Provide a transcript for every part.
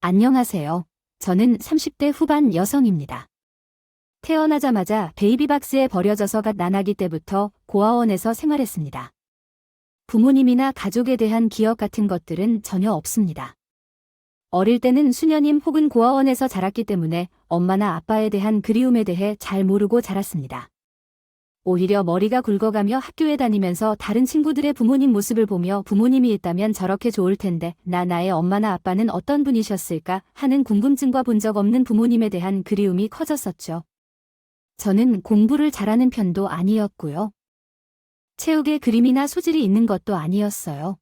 안녕하세요. 저는 30대 후반 여성입니다. 태어나자마자 베이비박스에 버려져서 갓 나나기 때부터 고아원에서 생활했습니다. 부모님이나 가족에 대한 기억 같은 것들은 전혀 없습니다. 어릴 때는 수녀님 혹은 고아원에서 자랐기 때문에 엄마나 아빠에 대한 그리움에 대해 잘 모르고 자랐습니다. 오히려 머리가 굵어가며 학교에 다니면서 다른 친구들의 부모님 모습을 보며 부모님이 있다면 저렇게 좋을 텐데 나의 엄마나 아빠는 어떤 분이셨을까 하는 궁금증과 본 적 없는 부모님에 대한 그리움이 커졌었죠. 저는 공부를 잘하는 편도 아니었고요. 체육에 그림이나 소질이 있는 것도 아니었어요.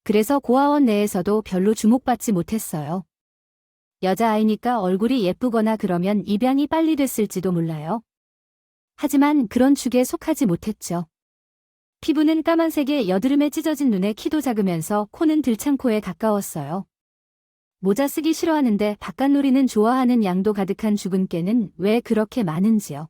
그래서 고아원 내에서도 별로 주목받지 못했어요. 여자아이니까 얼굴이 예쁘거나 그러면 입양이 빨리 됐을지도 몰라요. 하지만 그런 축에 속하지 못했죠. 피부는 까만색에 여드름에 찢어진 눈에 키도 작으면서 코는 들창코에 가까웠어요. 모자 쓰기 싫어하는데 바깥놀이는 좋아하는 양도 가득한 죽은 깨는 왜 그렇게 많은지요.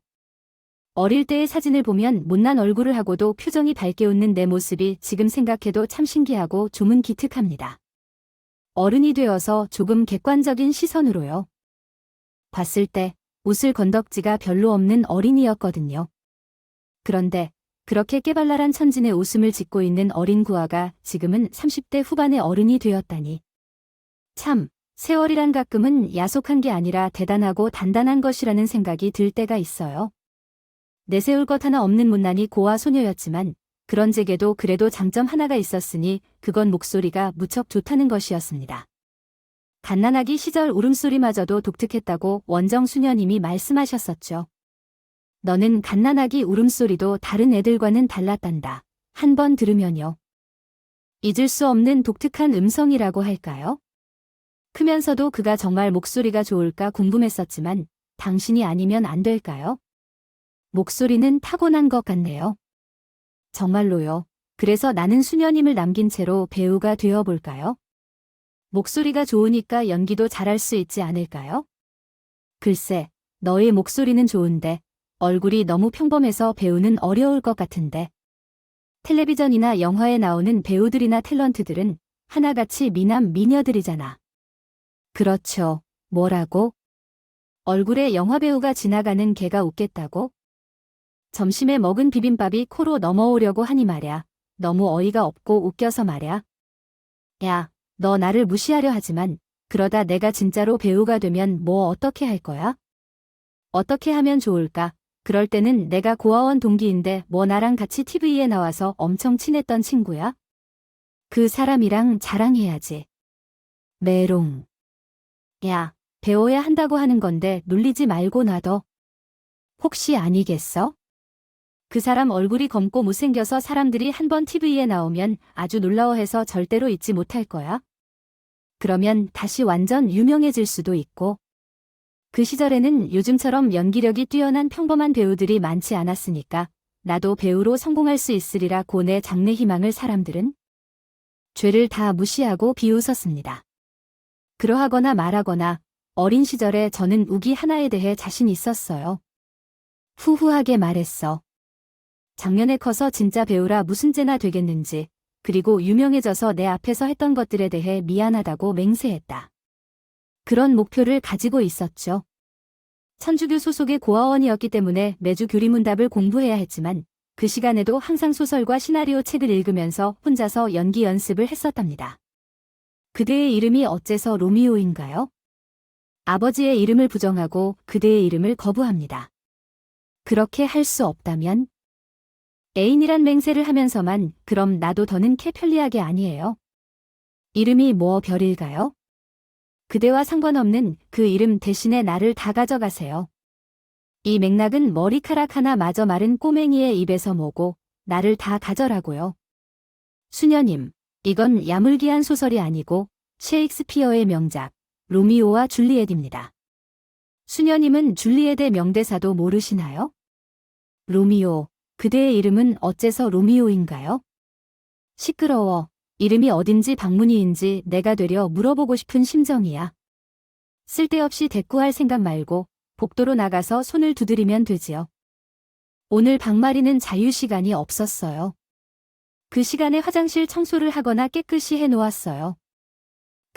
어릴 때의 사진을 보면 못난 얼굴을 하고도 표정이 밝게 웃는 내 모습이 지금 생각해도 참 신기하고 조문 기특합니다. 어른이 되어서 조금 객관적인 시선으로요. 봤을 때 웃을 건덕지가 별로 없는 어린이였거든요. 그런데 그렇게 깨발랄한 천진의 웃음을 짓고 있는 어린 구아가 지금은 30대 후반의 어른이 되었다니. 참, 세월이란 가끔은 야속한 게 아니라 대단하고 단단한 것이라는 생각이 들 때가 있어요. 내세울 것 하나 없는 못난이 고아 소녀였지만 그런 제게도 그래도 장점 하나가 있었으니 그건 목소리가 무척 좋다는 것이었습니다. 갓난아기 시절 울음소리마저도 독특했다고 원정 수녀님이 말씀하셨었죠. 너는 갓난아기 울음소리도 다른 애들과는 달랐단다. 한 번 들으면요. 잊을 수 없는 독특한 음성이라고 할까요? 크면서도 그가 정말 목소리가 좋을까 궁금했었지만 당신이 아니면 안 될까요? 목소리는 타고난 것 같네요. 정말로요. 그래서 나는 수녀님을 남긴 채로 배우가 되어볼까요? 목소리가 좋으니까 연기도 잘할 수 있지 않을까요? 글쎄, 너의 목소리는 좋은데 얼굴이 너무 평범해서 배우는 어려울 것 같은데. 텔레비전이나 영화에 나오는 배우들이나 탤런트들은 하나같이 미남 미녀들이잖아. 그렇죠. 뭐라고? 얼굴에 영화배우가 지나가는 개가 웃겠다고? 점심에 먹은 비빔밥이 코로 넘어오려고 하니 말야. 너무 어이가 없고 웃겨서 말야. 야, 너 나를 무시하려 하지만 그러다 내가 진짜로 배우가 되면 뭐 어떻게 할 거야? 어떻게 하면 좋을까? 그럴 때는 내가 고아원 동기인데 뭐 나랑 같이 TV에 나와서 엄청 친했던 친구야? 그 사람이랑 자랑해야지. 메롱. 야, 배워야 한다고 하는 건데 놀리지 말고 놔둬. 혹시 아니겠어? 그 사람 얼굴이 검고 못생겨서 사람들이 한번 TV에 나오면 아주 놀라워해서 절대로 잊지 못할 거야. 그러면 다시 완전 유명해질 수도 있고. 그 시절에는 요즘처럼 연기력이 뛰어난 평범한 배우들이 많지 않았으니까 나도 배우로 성공할 수 있으리라고 내 장래 희망을 사람들은 죄를 다 무시하고 비웃었습니다. 그러하거나 말하거나 어린 시절에 저는 우기 하나에 대해 자신 있었어요. 후후하게 말했어. 작년에 커서 진짜 배우라 무슨 죄나 되겠는지, 그리고 유명해져서 내 앞에서 했던 것들에 대해 미안하다고 맹세했다. 그런 목표를 가지고 있었죠. 천주교 소속의 고아원이었기 때문에 매주 교리문답을 공부해야 했지만 그 시간에도 항상 소설과 시나리오 책을 읽으면서 혼자서 연기 연습을 했었답니다. 그대의 이름이 어째서 로미오인가요? 아버지의 이름을 부정하고 그대의 이름을 거부합니다. 그렇게 할 수 없다면? 애인이란 맹세를 하면서만 그럼 나도 더는 캐 편리하게 아니에요. 이름이 뭐 별일까요? 그대와 상관없는 그 이름 대신에 나를 다 가져가세요. 이 맥락은 머리카락 하나 마저 마른 꼬맹이의 입에서 모고 나를 다 가져라고요. 수녀님, 이건 야물기한 소설이 아니고 셰익스피어의 명작 로미오와 줄리엣입니다. 수녀님은 줄리엣의 명대사도 모르시나요? 로미오, 그대의 이름은 어째서 로미오인가요? 시끄러워. 이름이 어딘지 방문이인지 내가 되려 물어보고 싶은 심정이야. 쓸데없이 대꾸할 생각 말고 복도로 나가서 손을 두드리면 되지요. 오늘 박마리는 자유시간이 없었어요. 그 시간에 화장실 청소를 하거나 깨끗이 해놓았어요.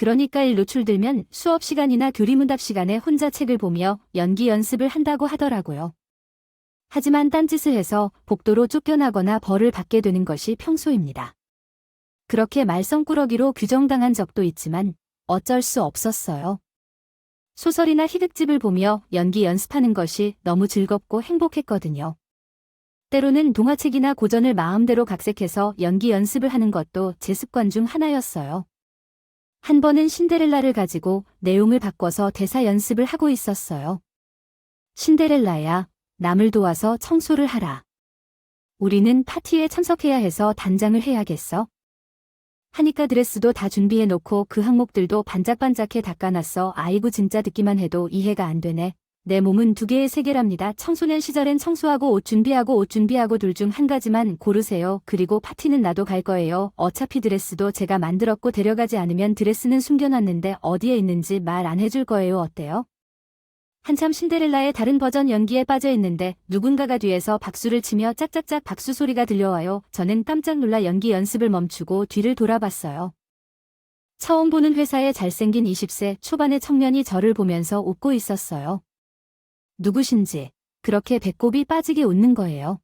그러니까 일 노출들면 수업 시간이나 교리문답 시간에 혼자 책을 보며 연기 연습을 한다고 하더라고요. 하지만 딴짓을 해서 복도로 쫓겨나거나 벌을 받게 되는 것이 평소입니다. 그렇게 말썽꾸러기로 규정당한 적도 있지만 어쩔 수 없었어요. 소설이나 희극집을 보며 연기 연습하는 것이 너무 즐겁고 행복했거든요. 때로는 동화책이나 고전을 마음대로 각색해서 연기 연습을 하는 것도 제 습관 중 하나였어요. 한 번은 신데렐라를 가지고 내용을 바꿔서 대사 연습을 하고 있었어요. 신데렐라야, 남을 도와서 청소를 하라. 우리는 파티에 참석해야 해서 단장을 해야겠어. 하니까 드레스도 다 준비해놓고 그 항목들도 반짝반짝해 닦아놨어. 아이고 진짜 듣기만 해도 이해가 안 되네. 내 몸은 두 개의 세계랍니다. 청소년 시절엔 청소하고 옷 준비하고 둘 중 한 가지만 고르세요. 그리고 파티는 나도 갈 거예요. 어차피 드레스도 제가 만들었고 데려가지 않으면 드레스는 숨겨놨는데 어디에 있는지 말 안 해줄 거예요. 어때요? 한참 신데렐라의 다른 버전 연기에 빠져 있는데 누군가가 뒤에서 박수를 치며 짝짝짝 박수 소리가 들려와요. 저는 깜짝 놀라 연기 연습을 멈추고 뒤를 돌아봤어요. 처음 보는 회사의 잘생긴 20세 초반의 청년이 저를 보면서 웃고 있었어요. 누구신지 그렇게 배꼽이 빠지게 웃는 거예요.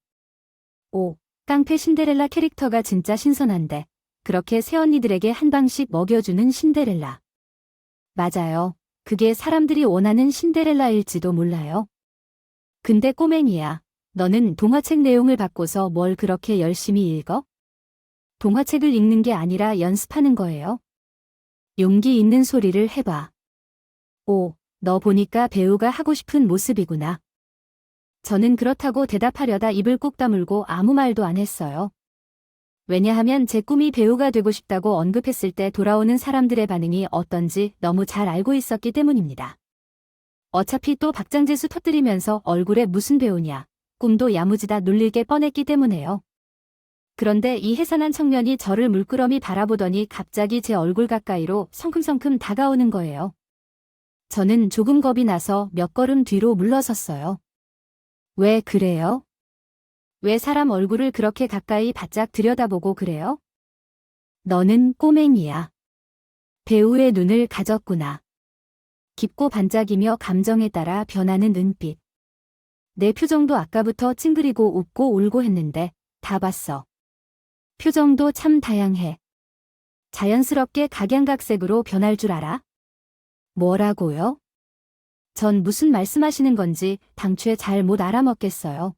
오, 깡패 신데렐라 캐릭터가 진짜 신선한데 그렇게 새언니들에게 한 방씩 먹여주는 신데렐라. 맞아요. 그게 사람들이 원하는 신데렐라일지도 몰라요. 근데 꼬맹이야, 너는 동화책 내용을 바꿔서 뭘 그렇게 열심히 읽어? 동화책을 읽는 게 아니라 연습하는 거예요. 용기 있는 소리를 해봐. 오, 너 보니까 배우가 하고 싶은 모습이구나. 저는 그렇다고 대답하려다 입을 꾹 다물고 아무 말도 안 했어요. 왜냐하면 제 꿈이 배우가 되고 싶다고 언급했을 때 돌아오는 사람들의 반응이 어떤지 너무 잘 알고 있었기 때문입니다. 어차피 또 박장재수 터뜨리면서 얼굴에 무슨 배우냐, 꿈도 야무지다 놀릴 게 뻔했기 때문에요. 그런데 이 해산한 청년이 저를 물끄러미 바라보더니 갑자기 제 얼굴 가까이로 성큼성큼 다가오는 거예요. 저는 조금 겁이 나서 몇 걸음 뒤로 물러섰어요. 왜 그래요? 왜 사람 얼굴을 그렇게 가까이 바짝 들여다보고 그래요? 너는 꼬맹이야. 배우의 눈을 가졌구나. 깊고 반짝이며 감정에 따라 변하는 눈빛. 내 표정도 아까부터 찡그리고 웃고 울고 했는데 다 봤어. 표정도 참 다양해. 자연스럽게 각양각색으로 변할 줄 알아? 뭐라고요? 전 무슨 말씀하시는 건지 당최 잘 못 알아먹겠어요.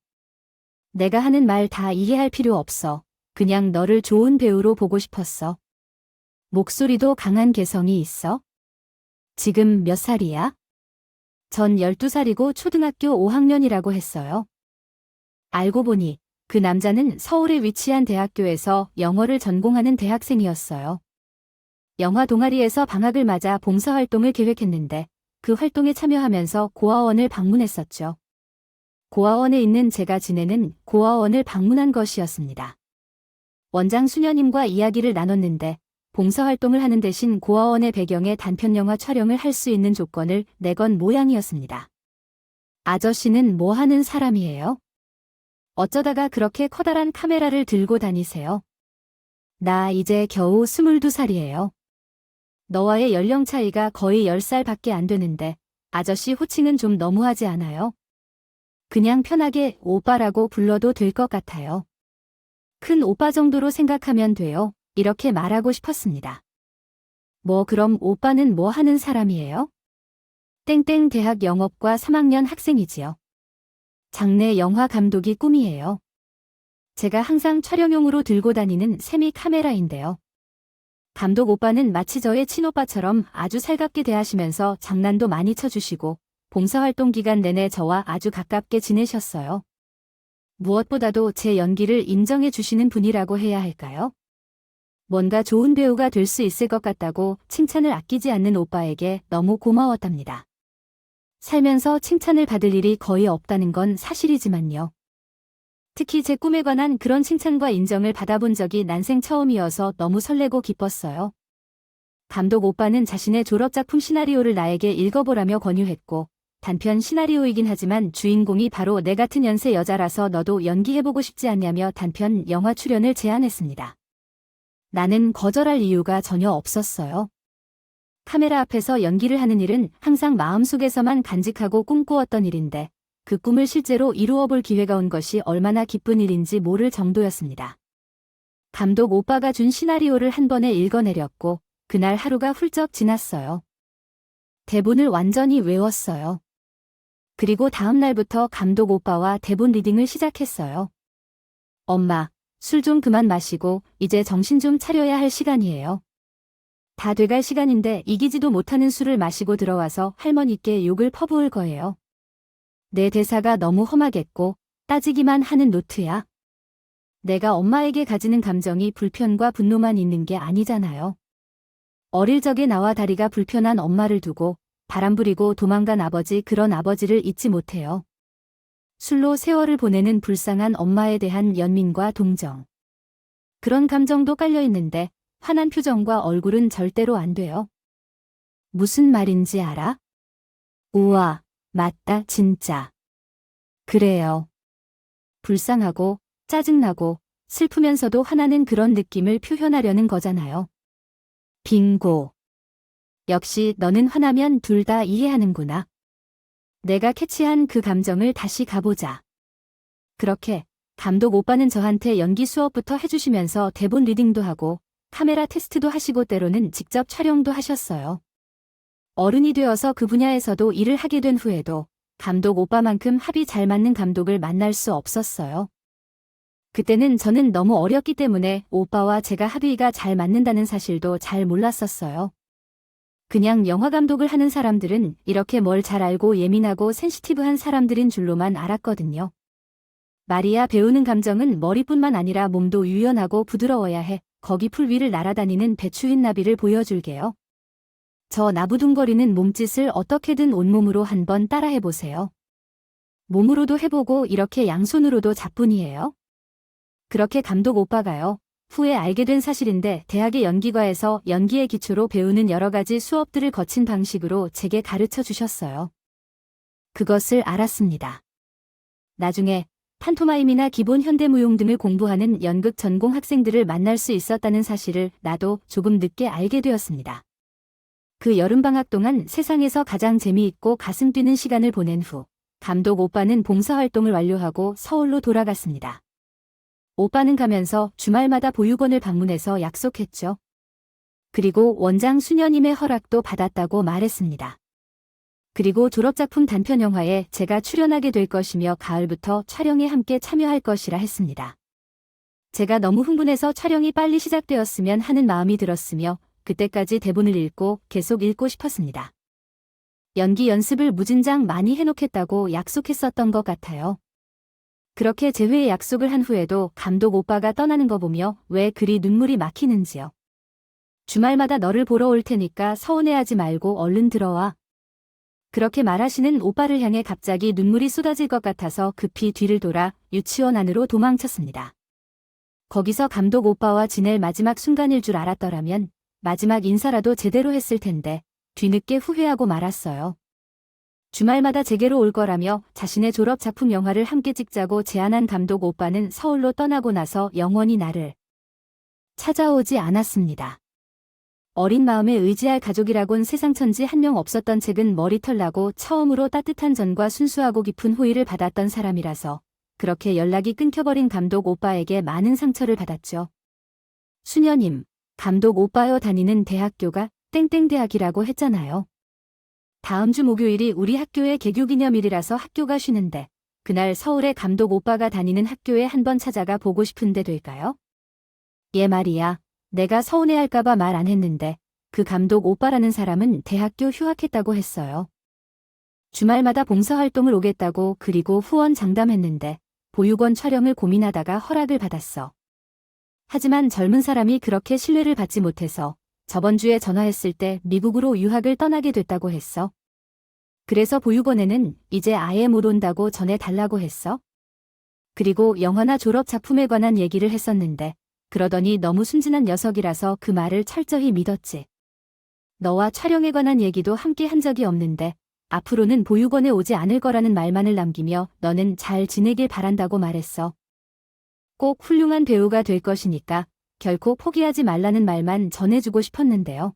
내가 하는 말 다 이해할 필요 없어. 그냥 너를 좋은 배우로 보고 싶었어. 목소리도 강한 개성이 있어? 지금 몇 살이야? 전 12살이고 초등학교 5학년이라고 했어요. 알고 보니 그 남자는 서울에 위치한 대학교에서 영어를 전공하는 대학생이었어요. 영화 동아리에서 방학을 맞아 봉사활동을 계획했는데 그 활동에 참여하면서 고아원을 방문했었죠. 고아원에 있는 제가 지내는 고아원을 방문한 것이었습니다. 원장 수녀님과 이야기를 나눴는데 봉사활동을 하는 대신 고아원의 배경에 단편영화 촬영을 할 수 있는 조건을 내건 모양이었습니다. 아저씨는 뭐 하는 사람이에요? 어쩌다가 그렇게 커다란 카메라를 들고 다니세요? 나 이제 겨우 22살이에요. 너와의 연령 차이가 거의 10살 밖에 안 되는데 아저씨 호칭은 좀 너무하지 않아요? 그냥 편하게 오빠라고 불러도 될 것 같아요. 큰 오빠 정도로 생각하면 돼요. 이렇게 말하고 싶었습니다. 뭐 그럼 오빠는 뭐 하는 사람이에요? 땡땡 대학 영업과 3학년 학생이지요. 장래 영화 감독이 꿈이에요. 제가 항상 촬영용으로 들고 다니는 세미 카메라인데요. 감독 오빠는 마치 저의 친오빠처럼 아주 살갑게 대하시면서 장난도 많이 쳐주시고 봉사활동 기간 내내 저와 아주 가깝게 지내셨어요. 무엇보다도 제 연기를 인정해 주시는 분이라고 해야 할까요? 뭔가 좋은 배우가 될 수 있을 것 같다고 칭찬을 아끼지 않는 오빠에게 너무 고마웠답니다. 살면서 칭찬을 받을 일이 거의 없다는 건 사실이지만요. 특히 제 꿈에 관한 그런 칭찬과 인정을 받아본 적이 난생 처음이어서 너무 설레고 기뻤어요. 감독 오빠는 자신의 졸업작품 시나리오를 나에게 읽어보라며 권유했고 단편 시나리오이긴 하지만 주인공이 바로 내 같은 연세 여자라서 너도 연기해보고 싶지 않냐며 단편 영화 출연을 제안했습니다. 나는 거절할 이유가 전혀 없었어요. 카메라 앞에서 연기를 하는 일은 항상 마음속에서만 간직하고 꿈꾸었던 일인데 그 꿈을 실제로 이루어 볼 기회가 온 것이 얼마나 기쁜 일인지 모를 정도였습니다. 감독 오빠가 준 시나리오를 한 번에 읽어내렸고 그날 하루가 훌쩍 지났어요. 대본을 완전히 외웠어요. 그리고 다음 날부터 감독 오빠와 대본 리딩을 시작했어요. 엄마, 술 좀 그만 마시고 이제 정신 좀 차려야 할 시간이에요. 다 돼갈 시간인데 이기지도 못하는 술을 마시고 들어와서 할머니께 욕을 퍼부을 거예요. 내 대사가 너무 험하겠고 따지기만 하는 노트야. 내가 엄마에게 가지는 감정이 불편과 분노만 있는 게 아니잖아요. 어릴 적에 나와 다리가 불편한 엄마를 두고 바람 부리고 도망간 아버지, 그런 아버지를 잊지 못해요. 술로 세월을 보내는 불쌍한 엄마에 대한 연민과 동정. 그런 감정도 깔려 있는데 화난 표정과 얼굴은 절대로 안 돼요. 무슨 말인지 알아? 우와, 맞다, 진짜. 그래요. 불쌍하고 짜증나고 슬프면서도 화나는 그런 느낌을 표현하려는 거잖아요. 빙고. 역시 너는 화나면 둘 다 이해하는구나. 내가 캐치한 그 감정을 다시 가보자. 그렇게 감독 오빠는 저한테 연기 수업부터 해주시면서 대본 리딩도 하고 카메라 테스트도 하시고 때로는 직접 촬영도 하셨어요. 어른이 되어서 그 분야에서도 일을 하게 된 후에도 감독 오빠만큼 합이 잘 맞는 감독을 만날 수 없었어요. 그때는 저는 너무 어렸기 때문에 오빠와 제가 합의가 잘 맞는다는 사실도 잘 몰랐었어요. 그냥 영화 감독을 하는 사람들은 이렇게 뭘 잘 알고 예민하고 센시티브한 사람들인 줄로만 알았거든요. 마리아 배우는 감정은 머리뿐만 아니라 몸도 유연하고 부드러워야 해. 거기 풀 위를 날아다니는 배추인 나비를 보여줄게요. 저 나부둥거리는 몸짓을 어떻게든 온몸으로 한번 따라해보세요. 몸으로도 해보고 이렇게 양손으로도 잡뿐이에요. 그렇게 감독 오빠가요. 후에 알게 된 사실인데 대학의 연기과에서 연기의 기초로 배우는 여러 가지 수업들을 거친 방식으로 제게 가르쳐 주셨어요. 그것을 알았습니다. 나중에 판토마임이나 기본 현대무용 등을 공부하는 연극 전공 학생들을 만날 수 있었다는 사실을 나도 조금 늦게 알게 되었습니다. 그 여름방학 동안 세상에서 가장 재미있고 가슴 뛰는 시간을 보낸 후 감독 오빠는 봉사활동을 완료하고 서울로 돌아갔습니다. 오빠는 가면서 주말마다 보육원을 방문해서 약속했죠. 그리고 원장 수녀님의 허락도 받았다고 말했습니다. 그리고 졸업작품 단편 영화에 제가 출연하게 될 것이며 가을부터 촬영에 함께 참여할 것이라 했습니다. 제가 너무 흥분해서 촬영이 빨리 시작되었으면 하는 마음이 들었으며 그때까지 대본을 읽고 계속 읽고 싶었습니다. 연기 연습을 무진장 많이 해놓겠다고 약속했었던 것 같아요. 그렇게 재회의 약속을 한 후에도 감독 오빠가 떠나는 거 보며 왜 그리 눈물이 막히는지요. 주말마다 너를 보러 올 테니까 서운해하지 말고 얼른 들어와. 그렇게 말하시는 오빠를 향해 갑자기 눈물이 쏟아질 것 같아서 급히 뒤를 돌아 유치원 안으로 도망쳤습니다. 거기서 감독 오빠와 지낼 마지막 순간일 줄 알았더라면 마지막 인사라도 제대로 했을 텐데 뒤늦게 후회하고 말았어요. 주말마다 제게로 올 거라며 자신의 졸업 작품 영화를 함께 찍자고 제안한 감독 오빠는 서울로 떠나고 나서 영원히 나를 찾아오지 않았습니다. 어린 마음에 의지할 가족이라곤 세상천지 한 명 없었던 책은 머리털 나고 처음으로 따뜻한 전과 순수하고 깊은 호의를 받았던 사람이라서 그렇게 연락이 끊겨버린 감독 오빠에게 많은 상처를 받았죠. 수녀님, 감독 오빠여 다니는 대학교가 땡땡대학이라고 했잖아요. 다음 주 목요일이 우리 학교의 개교기념일이라서 학교가 쉬는데 그날 서울에 감독 오빠가 다니는 학교에 한번 찾아가 보고 싶은데 될까요? 예 말이야. 내가 서운해할까봐 말 안 했는데 그 감독 오빠라는 사람은 대학교 휴학했다고 했어요. 주말마다 봉사활동을 오겠다고 그리고 후원 장담했는데 보육원 촬영을 고민하다가 허락을 받았어. 하지만 젊은 사람이 그렇게 신뢰를 받지 못해서 저번 주에 전화했을 때 미국으로 유학을 떠나게 됐다고 했어. 그래서 보육원에는 이제 아예 못 온다고 전해달라고 했어. 그리고 영화나 졸업 작품에 관한 얘기를 했었는데 그러더니 너무 순진한 녀석이라서 그 말을 철저히 믿었지. 너와 촬영에 관한 얘기도 함께 한 적이 없는데 앞으로는 보육원에 오지 않을 거라는 말만을 남기며 너는 잘 지내길 바란다고 말했어. 꼭 훌륭한 배우가 될 것이니까 결코 포기하지 말라는 말만 전해주고 싶었는데요.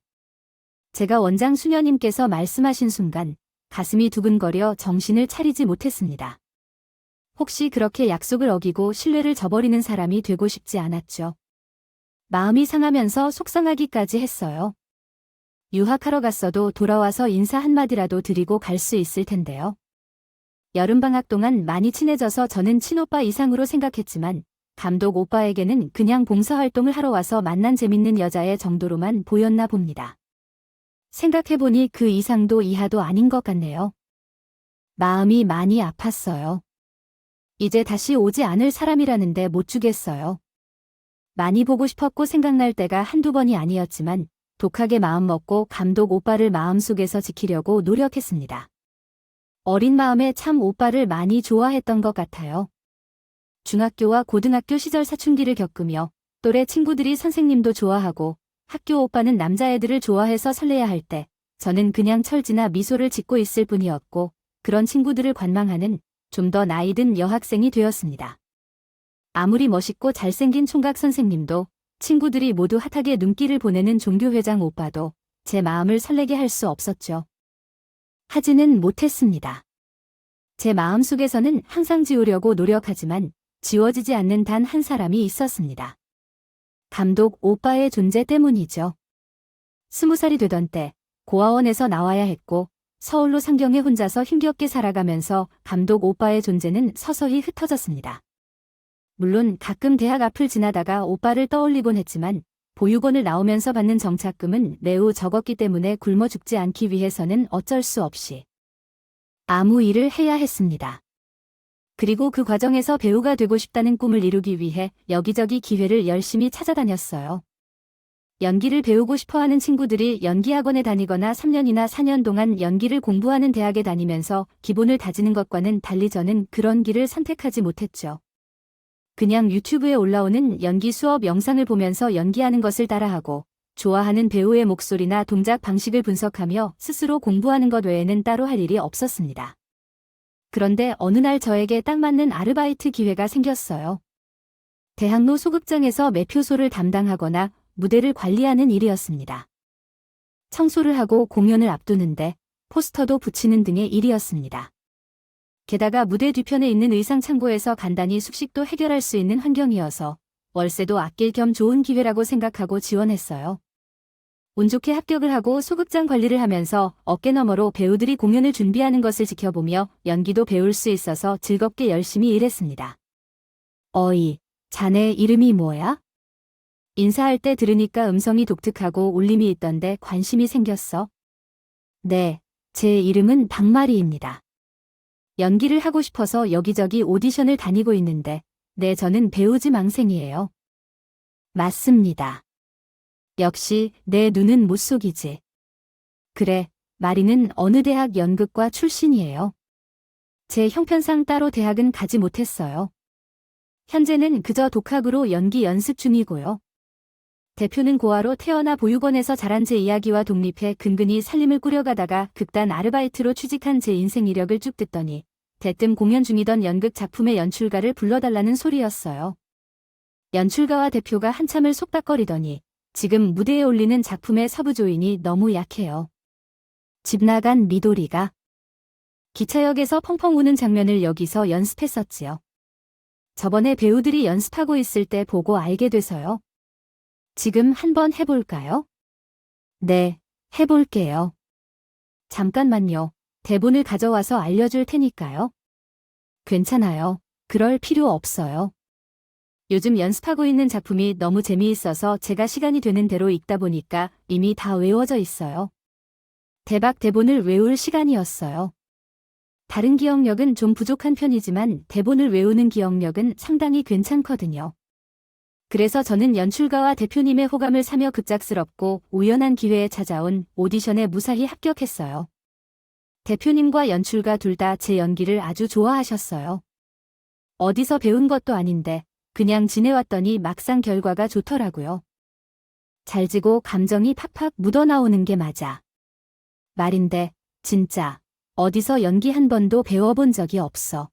제가 원장 수녀님께서 말씀하신 순간 가슴이 두근거려 정신을 차리지 못했습니다. 혹시 그렇게 약속을 어기고 신뢰를 저버리는 사람이 되고 싶지 않았죠. 마음이 상하면서 속상하기까지 했어요. 유학하러 갔어도 돌아와서 인사 한마디라도 드리고 갈 수 있을 텐데요. 여름방학 동안 많이 친해져서 저는 친오빠 이상으로 생각했지만 감독 오빠에게는 그냥 봉사활동을 하러 와서 만난 재밌는 여자의 정도로만 보였나 봅니다. 생각해보니 그 이상도 이하도 아닌 것 같네요. 마음이 많이 아팠어요. 이제 다시 오지 않을 사람이라는데 못 주겠어요. 많이 보고 싶었고 생각날 때가 한두 번이 아니었지만 독하게 마음먹고 감독 오빠를 마음속에서 지키려고 노력했습니다. 어린 마음에 참 오빠를 많이 좋아했던 것 같아요. 중학교와 고등학교 시절 사춘기를 겪으며 또래 친구들이 선생님도 좋아하고 학교 오빠는 남자애들을 좋아해서 설레야 할 때 저는 그냥 철지나 미소를 짓고 있을 뿐이었고 그런 친구들을 관망하는 좀 더 나이 든 여학생이 되었습니다. 아무리 멋있고 잘생긴 총각 선생님도 친구들이 모두 핫하게 눈길을 보내는 종교회장 오빠도 제 마음을 설레게 할 수 없었죠. 하지는 못했습니다. 제 마음속에서는 항상 지우려고 노력하지만 지워지지 않는 단 한 사람이 있었습니다. 감독 오빠의 존재 때문이죠. 20살이 되던 때 고아원에서 나와야 했고 서울로 상경에 혼자서 힘겹게 살아가면서 감독 오빠의 존재는 서서히 흩어졌습니다. 물론 가끔 대학 앞을 지나다가 오빠를 떠올리곤 했지만 보육원을 나오면서 받는 정착금은 매우 적었기 때문에 굶어 죽지 않기 위해서는 어쩔 수 없이 아무 일을 해야 했습니다. 그리고 그 과정에서 배우가 되고 싶다는 꿈을 이루기 위해 여기저기 기회를 열심히 찾아다녔어요. 연기를 배우고 싶어하는 친구들이 연기학원에 다니거나 3년이나 4년 동안 연기를 공부하는 대학에 다니면서 기본을 다지는 것과는 달리 저는 그런 길을 선택하지 못했죠. 그냥 유튜브에 올라오는 연기 수업 영상을 보면서 연기하는 것을 따라하고 좋아하는 배우의 목소리나 동작 방식을 분석하며 스스로 공부하는 것 외에는 따로 할 일이 없었습니다. 그런데 어느 날 저에게 딱 맞는 아르바이트 기회가 생겼어요. 대학로 소극장에서 매표소를 담당하거나 무대를 관리하는 일이었습니다. 청소를 하고 공연을 앞두는데 포스터도 붙이는 등의 일이었습니다. 게다가 무대 뒤편에 있는 의상 창고에서 간단히 숙식도 해결할 수 있는 환경이어서 월세도 아낄 겸 좋은 기회라고 생각하고 지원했어요. 운 좋게 합격을 하고 소극장 관리를 하면서 어깨너머로 배우들이 공연을 준비하는 것을 지켜보며 연기도 배울 수 있어서 즐겁게 열심히 일했습니다. 어이, 자네 이름이 뭐야? 인사할 때 들으니까 음성이 독특하고 울림이 있던데 관심이 생겼어. 네, 제 이름은 박마리입니다. 연기를 하고 싶어서 여기저기 오디션을 다니고 있는데 네, 저는 배우지 망생이에요. 맞습니다. 역시 내 눈은 못 속이지. 그래, 마리는 어느 대학 연극과 출신이에요. 제 형편상 따로 대학은 가지 못했어요. 현재는 그저 독학으로 연기 연습 중이고요. 대표는 고아로 태어나 보육원에서 자란 제 이야기와 독립해 근근히 살림을 꾸려가다가 극단 아르바이트로 취직한 제 인생 이력을 쭉 듣더니 대뜸 공연 중이던 연극 작품의 연출가를 불러달라는 소리였어요. 연출가와 대표가 한참을 속닥거리더니 지금 무대에 올리는 작품의 서부조인이 너무 약해요. 집 나간 미도리가 기차역에서 펑펑 우는 장면을 여기서 연습했었지요. 저번에 배우들이 연습하고 있을 때 보고 알게 돼서요. 지금 한번 해볼까요? 네, 해볼게요. 잠깐만요. 대본을 가져와서 알려줄 테니까요. 괜찮아요. 그럴 필요 없어요. 요즘 연습하고 있는 작품이 너무 재미있어서 제가 시간이 되는 대로 읽다 보니까 이미 다 외워져 있어요. 대박 대본을 외울 시간이었어요. 다른 기억력은 좀 부족한 편이지만 대본을 외우는 기억력은 상당히 괜찮거든요. 그래서 저는 연출가와 대표님의 호감을 사며 급작스럽고 우연한 기회에 찾아온 오디션에 무사히 합격했어요. 대표님과 연출가 둘 다 제 연기를 아주 좋아하셨어요. 어디서 배운 것도 아닌데 그냥 지내왔더니 막상 결과가 좋더라고요. 잘 지고 감정이 팍팍 묻어나오는 게 맞아. 말인데 진짜 어디서 연기 한 번도 배워본 적이 없어.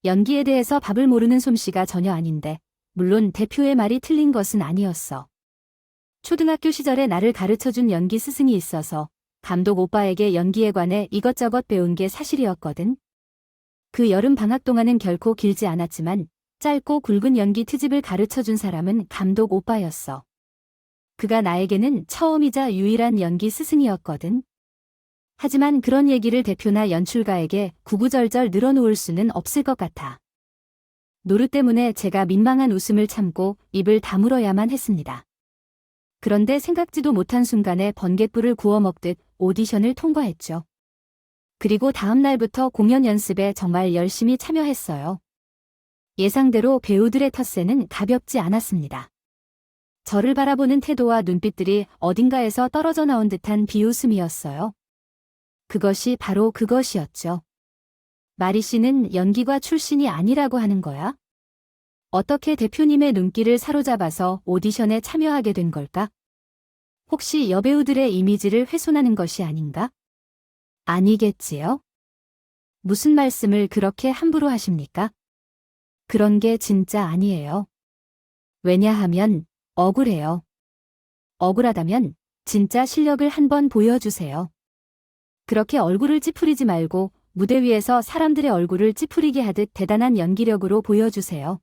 연기에 대해서 밥을 모르는 솜씨가 전혀 아닌데 물론 대표의 말이 틀린 것은 아니었어. 초등학교 시절에 나를 가르쳐준 연기 스승이 있어서 감독 오빠에게 연기에 관해 이것저것 배운 게 사실이었거든. 그 여름 방학 동안은 결코 길지 않았지만 짧고 굵은 연기 트집을 가르쳐준 사람은 감독 오빠였어. 그가 나에게는 처음이자 유일한 연기 스승이었거든. 하지만 그런 얘기를 대표나 연출가에게 구구절절 늘어놓을 수는 없을 것 같아. 노루 때문에 제가 민망한 웃음을 참고 입을 다물어야만 했습니다. 그런데 생각지도 못한 순간에 번갯불을 구워 먹듯 오디션을 통과했죠. 그리고 다음 날부터 공연 연습에 정말 열심히 참여했어요. 예상대로 배우들의 텃세는 가볍지 않았습니다. 저를 바라보는 태도와 눈빛들이 어딘가에서 떨어져 나온 듯한 비웃음이었어요. 그것이 바로 그것이었죠. 마리 씨는 연기과 출신이 아니라고 하는 거야? 어떻게 대표님의 눈길을 사로잡아서 오디션에 참여하게 된 걸까? 혹시 여배우들의 이미지를 훼손하는 것이 아닌가? 아니겠지요? 무슨 말씀을 그렇게 함부로 하십니까? 그런 게 진짜 아니에요. 왜냐하면 억울해요. 억울하다면 진짜 실력을 한번 보여주세요. 그렇게 얼굴을 찌푸리지 말고 무대 위에서 사람들의 얼굴을 찌푸리게 하듯 대단한 연기력으로 보여주세요.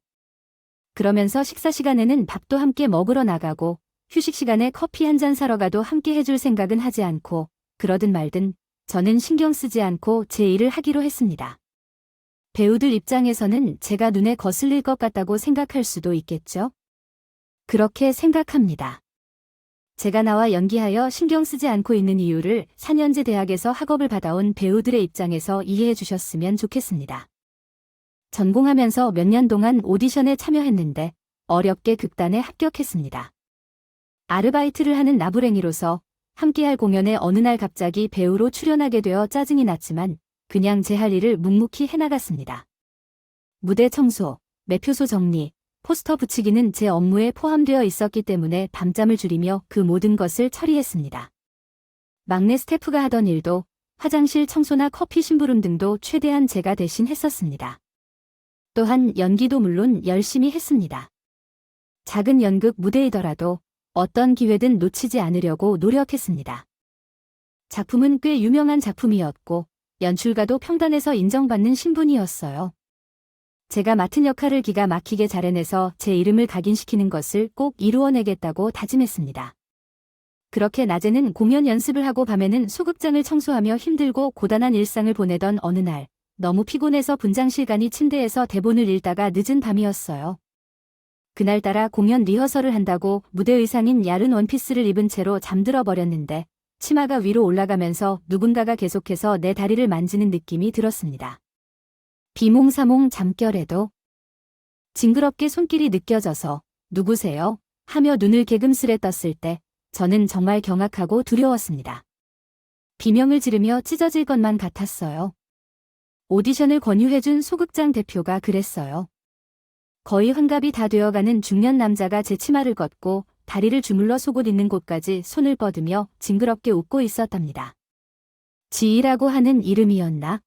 그러면서 식사 시간에는 밥도 함께 먹으러 나가고 휴식 시간에 커피 한 잔 사러 가도 함께 해줄 생각은 하지 않고 그러든 말든 저는 신경 쓰지 않고 제 일을 하기로 했습니다. 배우들 입장에서는 제가 눈에 거슬릴 것 같다고 생각할 수도 있겠죠? 그렇게 생각합니다. 제가 나와 연기하여 신경 쓰지 않고 있는 이유를 4년제 대학에서 학업을 받아온 배우들의 입장에서 이해해 주셨으면 좋겠습니다. 전공하면서 몇 년 동안 오디션에 참여했는데 어렵게 극단에 합격했습니다. 아르바이트를 하는 나부랭이로서 함께할 공연에 어느 날 갑자기 배우로 출연하게 되어 짜증이 났지만 그냥 제 할 일을 묵묵히 해나갔습니다. 무대 청소, 매표소 정리, 포스터 붙이기는 제 업무에 포함되어 있었기 때문에 밤잠을 줄이며 그 모든 것을 처리했습니다. 막내 스태프가 하던 일도 화장실 청소나 커피 심부름 등도 최대한 제가 대신 했었습니다. 또한 연기도 물론 열심히 했습니다. 작은 연극 무대이더라도 어떤 기회든 놓치지 않으려고 노력했습니다. 작품은 꽤 유명한 작품이었고 연출가도 평단에서 인정받는 신분이었어요. 제가 맡은 역할을 기가 막히게 잘 해내서 제 이름을 각인시키는 것을 꼭 이루어내겠다고 다짐했습니다. 그렇게 낮에는 공연 연습을 하고 밤에는 소극장을 청소하며 힘들고 고단한 일상을 보내던 어느 날 너무 피곤해서 분장실간이 침대에서 대본을 읽다가 늦은 밤이었어요. 그날따라 공연 리허설을 한다고 무대 의상인 얇은 원피스를 입은 채로 잠들어 버렸는데 치마가 위로 올라가면서 누군가가 계속해서 내 다리를 만지는 느낌이 들었습니다. 비몽사몽 잠결에도 징그럽게 손길이 느껴져서 누구세요? 하며 눈을 개금스레 떴을 때 저는 정말 경악하고 두려웠습니다. 비명을 지르며 찢어질 것만 같았어요. 오디션을 권유해준 소극장 대표가 그랬어요. 거의 환갑이 다 되어가는 중년 남자가 제 치마를 걷고 다리를 주물러 속옷 있는 곳까지 손을 뻗으며 징그럽게 웃고 있었답니다. 지희라고 하는 이름이었나?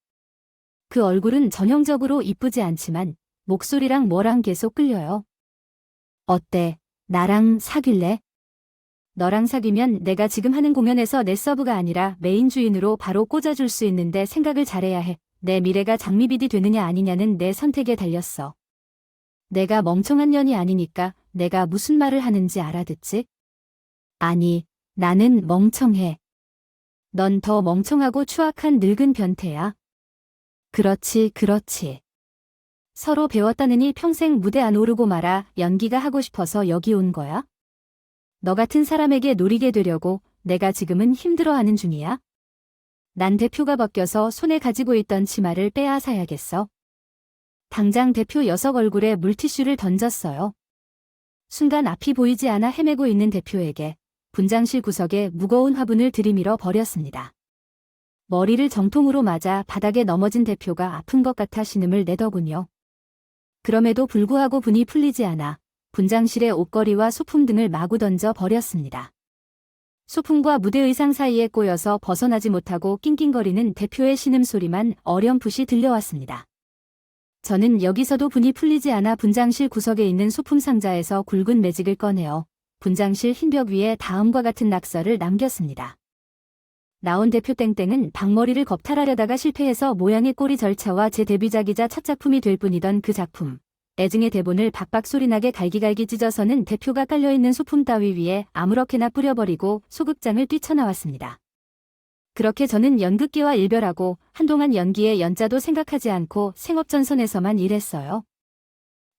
그 얼굴은 전형적으로 이쁘지 않지만 목소리랑 뭐랑 계속 끌려요. 어때? 나랑 사귈래? 너랑 사귀면 내가 지금 하는 공연에서 내 서브가 아니라 메인 주인으로 바로 꽂아줄 수 있는데 생각을 잘해야 해. 내 미래가 장미비디 되느냐 아니냐는 내 선택에 달렸어. 내가 멍청한 년이 아니니까 내가 무슨 말을 하는지 알아듣지? 아니, 나는 멍청해. 넌 더 멍청하고 추악한 늙은 변태야. 그렇지, 그렇지. 서로 배웠다느니 평생 무대 안 오르고 말아 연기가 하고 싶어서 여기 온 거야? 너 같은 사람에게 노리게 되려고 내가 지금은 힘들어하는 중이야? 난 대표가 벗겨서 손에 가지고 있던 치마를 빼앗아야겠어. 당장 대표 녀석 얼굴에 물티슈를 던졌어요. 순간 앞이 보이지 않아 헤매고 있는 대표에게 분장실 구석에 무거운 화분을 들이밀어 버렸습니다. 머리를 정통으로 맞아 바닥에 넘어진 대표가 아픈 것 같아 신음을 내더군요. 그럼에도 불구하고 분이 풀리지 않아 분장실에 옷걸이와 소품 등을 마구 던져 버렸습니다. 소품과 무대 의상 사이에 꼬여서 벗어나지 못하고 낑낑거리는 대표의 신음소리만 어렴풋이 들려왔습니다. 저는 여기서도 분이 풀리지 않아 분장실 구석에 있는 소품 상자에서 굵은 매직을 꺼내어 분장실 흰벽 위에 다음과 같은 낙서를 남겼습니다. 나온 대표 땡땡은 방머리를 겁탈하려다가 실패해서 모양의 꼴이 절차와 제 데뷔작이자 첫 작품이 될 뿐이던 그 작품. 애증의 대본을 박박 소리나게 갈기갈기 찢어서는 대표가 깔려있는 소품 따위 위에 아무렇게나 뿌려버리고 소극장을 뛰쳐나왔습니다. 그렇게 저는 연극계와 일별하고 한동안 연기의 연자도 생각하지 않고 생업전선에서만 일했어요.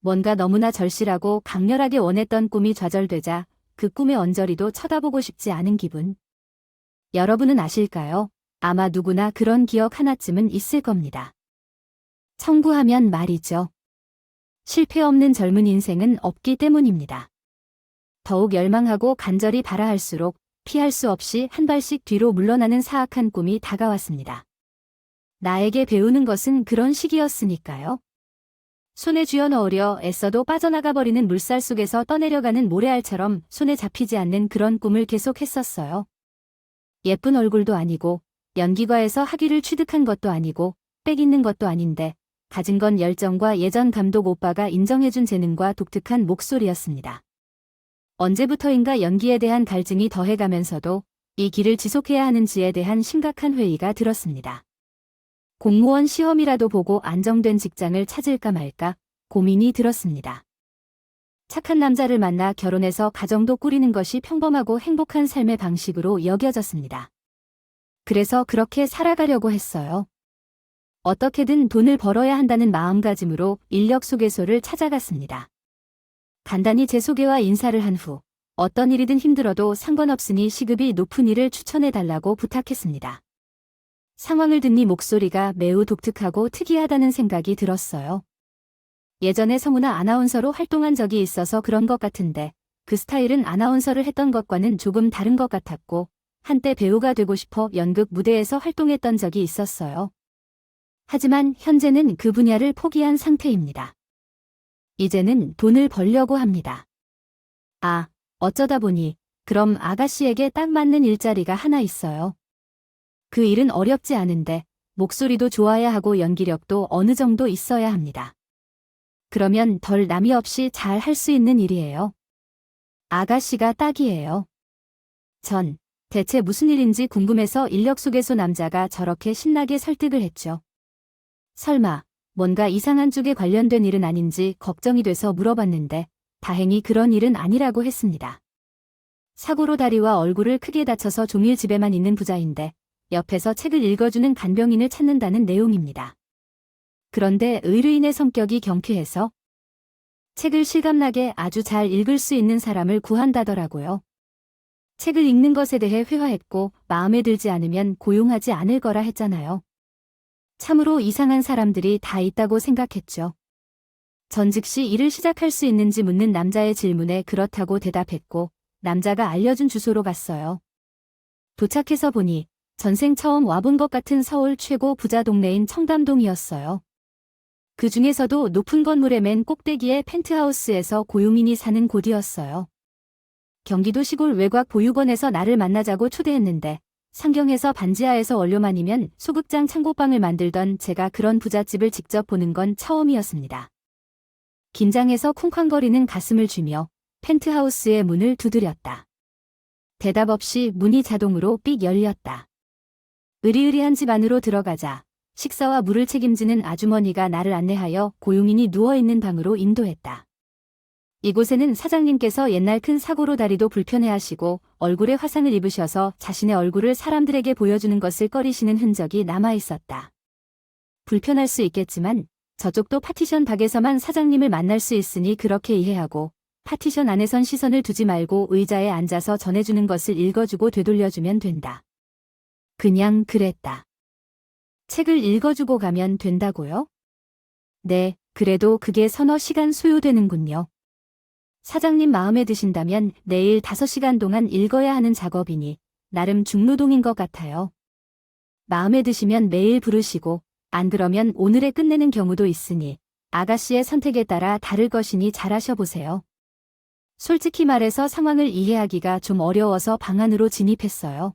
뭔가 너무나 절실하고 강렬하게 원했던 꿈이 좌절되자 그 꿈의 언저리도 쳐다보고 싶지 않은 기분. 여러분은 아실까요? 아마 누구나 그런 기억 하나쯤은 있을 겁니다. 청구하면 말이죠. 실패 없는 젊은 인생은 없기 때문입니다. 더욱 열망하고 간절히 바라할수록 피할 수 없이 한 발씩 뒤로 물러나는 사악한 꿈이 다가왔습니다. 나에게 배우는 것은 그런 시기였으니까요. 손에 쥐어 넣으려 애써도 빠져나가 버리는 물살 속에서 떠내려가는 모래알처럼 손에 잡히지 않는 그런 꿈을 계속했었어요. 예쁜 얼굴도 아니고 연기과에서 학위를 취득한 것도 아니고 빽 있는 것도 아닌데 가진 건 열정과 예전 감독 오빠가 인정해준 재능과 독특한 목소리였습니다. 언제부터인가 연기에 대한 갈증이 더해가면서도 이 길을 지속해야 하는지에 대한 심각한 회의가 들었습니다. 공무원 시험이라도 보고 안정된 직장을 찾을까 말까 고민이 들었습니다. 착한 남자를 만나 결혼해서 가정도 꾸리는 것이 평범하고 행복한 삶의 방식으로 여겨졌습니다. 그래서 그렇게 살아가려고 했어요. 어떻게든 돈을 벌어야 한다는 마음가짐으로 인력 소개소를 찾아갔습니다. 간단히 제 소개와 인사를 한 후 어떤 일이든 힘들어도 상관없으니 시급이 높은 일을 추천해달라고 부탁했습니다. 상황을 듣니 목소리가 매우 독특하고 특이하다는 생각이 들었어요. 예전에 성우나 아나운서로 활동한 적이 있어서 그런 것 같은데 그 스타일은 아나운서를 했던 것과는 조금 다른 것 같았고 한때 배우가 되고 싶어 연극 무대에서 활동했던 적이 있었어요. 하지만 현재는 그 분야를 포기한 상태입니다. 이제는 돈을 벌려고 합니다. 아, 어쩌다 보니 그럼 아가씨에게 딱 맞는 일자리가 하나 있어요. 그 일은 어렵지 않은데 목소리도 좋아야 하고 연기력도 어느 정도 있어야 합니다. 그러면 덜 남이 없이 잘 할 수 있는 일이에요. 아가씨가 딱이에요. 전 대체 무슨 일인지 궁금해서 인력소개소 남자가 저렇게 신나게 설득을 했죠. 설마 뭔가 이상한 쪽에 관련된 일은 아닌지 걱정이 돼서 물어봤는데 다행히 그런 일은 아니라고 했습니다. 사고로 다리와 얼굴을 크게 다쳐서 종일 집에만 있는 부자인데 옆에서 책을 읽어주는 간병인을 찾는다는 내용입니다. 그런데 의뢰인의 성격이 경쾌해서 책을 실감나게 아주 잘 읽을 수 있는 사람을 구한다더라고요. 책을 읽는 것에 대해 회화했고 마음에 들지 않으면 고용하지 않을 거라 했잖아요. 참으로 이상한 사람들이 다 있다고 생각했죠. 전 즉시 일을 시작할 수 있는지 묻는 남자의 질문에 그렇다고 대답했고 남자가 알려준 주소로 갔어요. 도착해서 보니 전생 처음 와본 것 같은 서울 최고 부자 동네인 청담동이었어요. 그 중에서도 높은 건물의 맨 꼭대기의 펜트하우스에서 고용인이 사는 곳이었어요. 경기도 시골 외곽 보육원에서 나를 만나자고 초대했는데 상경에서 반지하에서 원료만이면 소극장 창고방을 만들던 제가 그런 부잣집을 직접 보는 건 처음이었습니다. 긴장해서 쿵쾅거리는 가슴을 쥐며 펜트하우스의 문을 두드렸다. 대답 없이 문이 자동으로 삑 열렸다. 으리으리한 집 안으로 들어가자 식사와 물을 책임지는 아주머니가 나를 안내하여 고용인이 누워있는 방으로 인도했다. 이곳에는 사장님께서 옛날 큰 사고로 다리도 불편해하시고 얼굴에 화상을 입으셔서 자신의 얼굴을 사람들에게 보여주는 것을 꺼리시는 흔적이 남아있었다. 불편할 수 있겠지만 저쪽도 파티션 밖에서만 사장님을 만날 수 있으니 그렇게 이해하고 파티션 안에선 시선을 두지 말고 의자에 앉아서 전해주는 것을 읽어주고 되돌려주면 된다. 그냥 그랬다. 책을 읽어주고 가면 된다고요? 네, 그래도 그게 서너 시간 소요되는군요. 사장님 마음에 드신다면 내일 5시간 동안 읽어야 하는 작업이니 나름 중노동인 것 같아요. 마음에 드시면 매일 부르시고 안 그러면 오늘에 끝내는 경우도 있으니 아가씨의 선택에 따라 다를 것이니 잘하셔보세요. 솔직히 말해서 상황을 이해하기가 좀 어려워서 방 안으로 진입했어요.